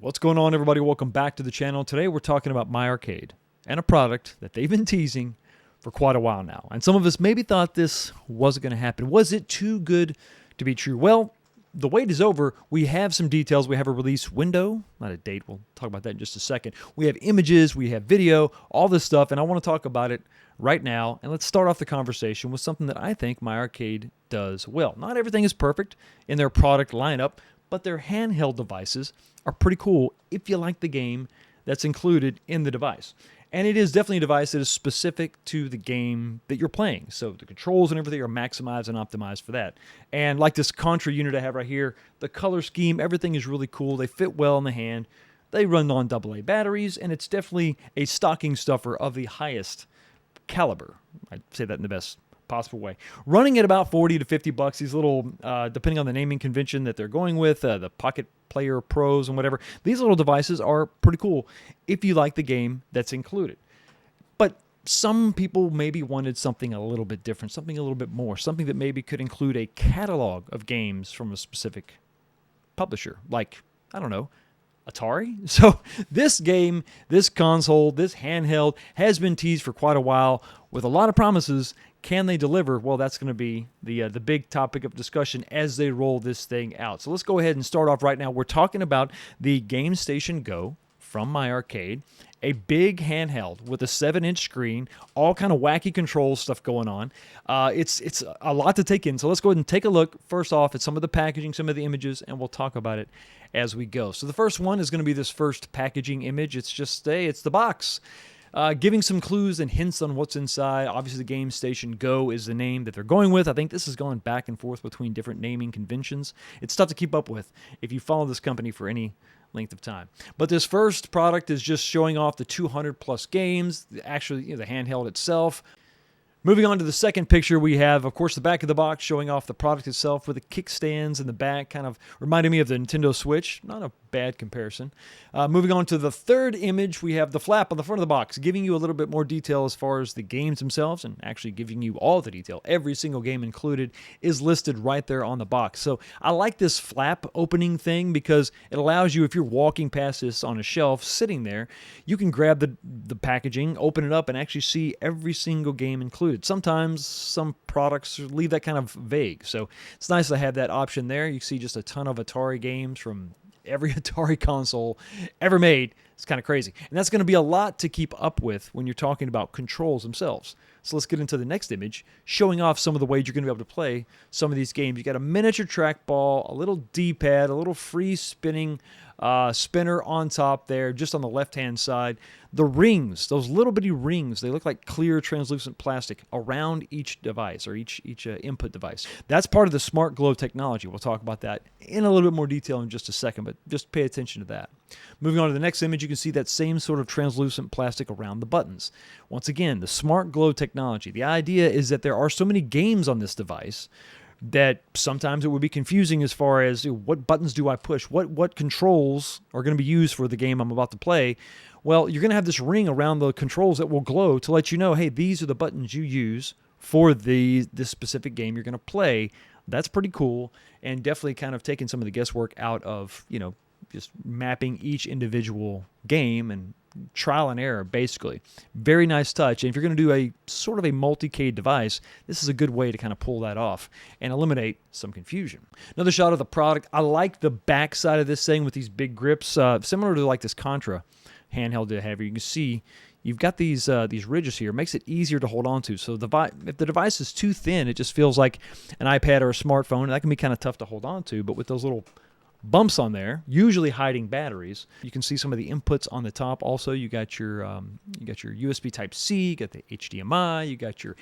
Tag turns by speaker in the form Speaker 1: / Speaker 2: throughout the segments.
Speaker 1: What's going on, everybody? Welcome back to the channel. Today we're talking about My Arcade and a product that they've been teasing for quite a while now. And some of us maybe thought this wasn't going to happen. Was it too good to be true? Well, the wait is over. We have some details. We have a release window, not a date. We'll talk about that in just a second. We have images, we have video, all this stuff, and I want to talk about it right now. And let's start off the conversation with something that I think My Arcade does well. Not everything is perfect in their product lineup, but their handheld devices are pretty cool if you like the game that's included in the device. And it is definitely a device that is specific to the game that you're playing. So the controls and everything are maximized and optimized for that. And like this Contra unit I have right here, the color scheme, everything is really cool. They fit well in the hand. They run on AA batteries, and it's definitely a stocking stuffer of the highest caliber. I'd say that in the best possible way. Running at about 40 to 50 bucks, these little, depending on the naming convention that they're going with, the Pocket Player Pros and whatever, these little devices are pretty cool if you like the game that's included. But some people maybe wanted something a little bit different, something a little bit more, something that maybe could include a catalog of games from a specific publisher, like, I don't know, Atari. So this game, this console, this handheld has been teased for quite a while with a lot of promises. Can they deliver? Well, that's going to be the big topic of discussion as they roll this thing out. So let's go ahead and start off right now. We're talking about the Gamestation Go from My Arcade, a big handheld with a 7-inch screen, all kind of wacky control stuff going on. It's a lot to take in. So let's go ahead and take a look first off at some of the packaging, some of the images, and we'll talk about it as we go. So the first one is going to be this first packaging image. It's just it's the box. Giving some clues and hints on what's inside. Obviously, the Gamestation Go is the name that they're going with. I think this has gone back and forth between different naming conventions. It's tough to keep up with if you follow this company for any length of time. But this first product is just showing off the 200 plus games, actually the handheld itself. Moving on to the second picture, we have, of course, the back of the box showing off the product itself with the kickstands in the back, kind of reminding me of the Nintendo Switch. Not a bad comparison. Moving on to the third image, we have the flap on the front of the box, giving you a little bit more detail as far as the games themselves, and actually giving you all the detail. Every single game included is listed right there on the box. So I like this flap opening thing because it allows you, if you're walking past this on a shelf, sitting there, you can grab the packaging, open it up, and actually see every single game included. Sometimes some products leave that kind of vague, so it's nice to have that option there. You see just a ton of Atari games from every Atari console ever made. It's kind of crazy. And that's going to be a lot to keep up with when you're talking about controls themselves. So let's get into the next image, showing off some of the ways you're going to be able to play some of these games. You got a miniature trackball, a little D-pad, a little free spinning spinner on top there, just on the left-hand side. The rings, those little bitty rings, they look like clear translucent plastic around each device or each input device. That's part of the Smart Glow technology. We'll talk about that in a little bit more detail in just a second, but just pay attention to that. Moving on to the next image, you can see that same sort of translucent plastic around the buttons. Once again, the Smart Glow technology. The idea is that there are so many games on this device that sometimes it would be confusing as far as what buttons do I push, what controls are going to be used for the game I'm about to play. Well, you're going to have this ring around the controls that will glow to let you know, hey, these are the buttons you use for this specific game you're going to play. That's pretty cool, and definitely kind of taking some of the guesswork out of, just mapping each individual game and trial and error, basically. Very nice touch. And if you're going to do a sort of a multi-cade device, this is a good way to kind of pull that off and eliminate some confusion. Another shot of the product. I like the back side of this thing with these big grips, similar to like this Contra handheld I have here. You can see you've got these ridges here. It makes it easier to hold on to. So if the device is too thin, it just feels like an iPad or a smartphone. That can be kind of tough to hold on to, but with those little bumps on there, usually hiding batteries. You can see some of the inputs on the top. Also, you got your USB Type-C, you got the HDMI, you got your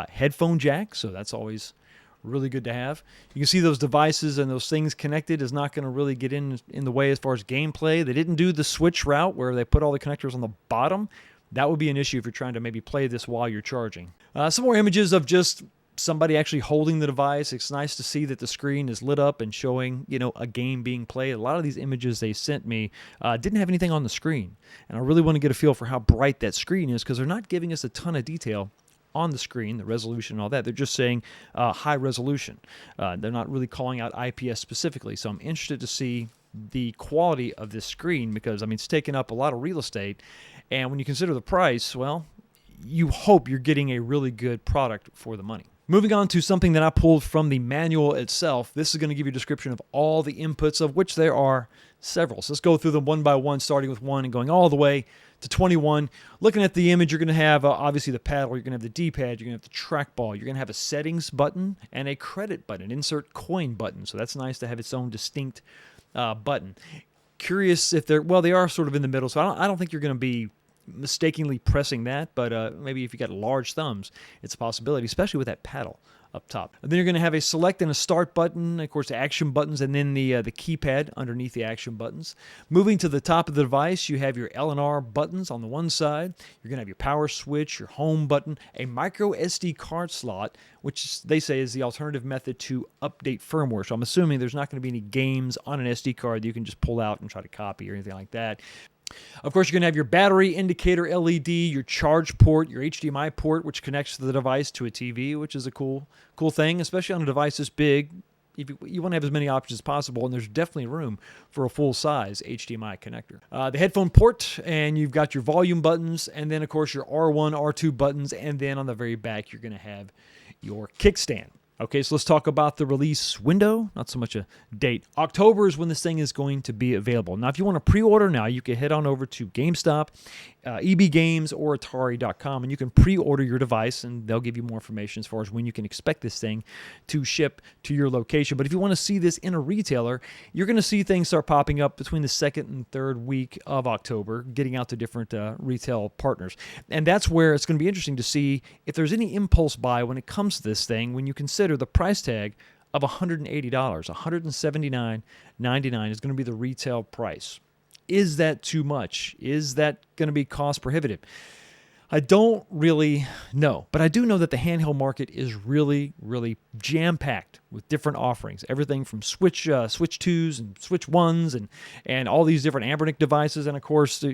Speaker 1: headphone jack, so that's always really good to have. You can see those devices and those things connected is not going to really get in the way as far as gameplay. They didn't do the switch route where they put all the connectors on the bottom. That would be an issue if you're trying to maybe play this while you're charging. Some more images of just somebody actually holding the device. It's nice to see that the screen is lit up and showing, a game being played. A lot of these images they sent me didn't have anything on the screen. And I really want to get a feel for how bright that screen is because they're not giving us a ton of detail on the screen, the resolution and all that. They're just saying high resolution. They're not really calling out IPS specifically. So I'm interested to see the quality of this screen because, I mean, it's taking up a lot of real estate. And when you consider the price, well, you hope you're getting a really good product for the money. Moving on to something that I pulled from the manual itself. This is going to give you a description of all the inputs, of which there are several. So let's go through them one by one, starting with 1 and going all the way to 21. Looking at the image, you're going to have obviously the paddle, you're going to have the D-pad, you're going to have the trackball, you're going to have a settings button and a credit button, insert coin button. So that's nice to have its own distinct button. Curious if they are sort of in the middle, so I don't think you're going to be mistakenly pressing that, but maybe if you got large thumbs, it's a possibility, especially with that paddle up top. And then you're going to have a select and a start button, of course, the action buttons, and then the keypad underneath the action buttons. Moving to the top of the device, you have your L and R buttons on the one side. You're going to have your power switch, your home button, a micro SD card slot, which they say is the alternative method to update firmware. So I'm assuming there's not going to be any games on an SD card that you can just pull out and try to copy or anything like that. Of course, you're going to have your battery indicator LED, your charge port, your HDMI port, which connects the device to a TV, which is a cool thing, especially on a device this big. You want to have as many options as possible, and there's definitely room for a full-size HDMI connector. The headphone port, and you've got your volume buttons, and then, of course, your R1, R2 buttons, and then on the very back, you're going to have your kickstand. Okay, so let's talk about the release window, not so much a date. October is when this thing is going to be available. Now, if you want to pre-order now, you can head on over to GameStop, EB Games, or Atari.com, and you can pre-order your device, and they'll give you more information as far as when you can expect this thing to ship to your location. But if you want to see this in a retailer, you're going to see things start popping up between the 2nd and 3rd week of October, getting out to different retail partners. And that's where it's going to be interesting to see if there's any impulse buy when it comes to this thing, when you consider the price tag of $180, $179.99 is going to be the retail price. Is that too much? Is that going to be cost prohibitive? I don't really know, but I do know that the handheld market is really, really jam-packed with different offerings. Everything from Switch 2s and Switch 1s and all these different Anbernic devices. And of course,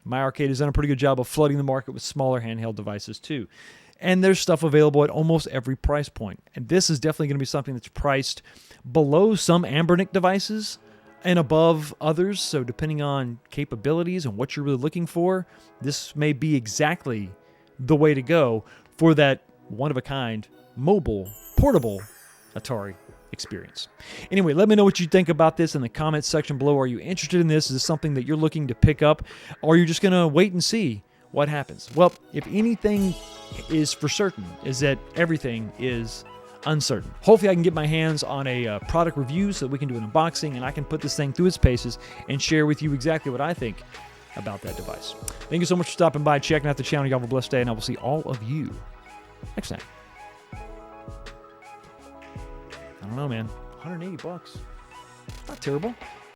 Speaker 1: My Arcade has done a pretty good job of flooding the market with smaller handheld devices too. And there's stuff available at almost every price point. And this is definitely going to be something that's priced below some Anbernic devices and above others. So depending on capabilities and what you're really looking for, this may be exactly the way to go for that one-of-a-kind, mobile, portable Atari experience. Anyway, let me know what you think about this in the comments section below. Are you interested in this? Is this something that you're looking to pick up? Or are you just going to wait and see what happens? Well, if anything is for certain, is that everything is uncertain. Hopefully I can get my hands on a product review so that we can do an unboxing and I can put this thing through its paces and share with you exactly what I think about that device. Thank you so much for stopping by, checking out the channel. Y'all have a blessed day, and I will see all of you next time. I don't know, man. $180. Not terrible.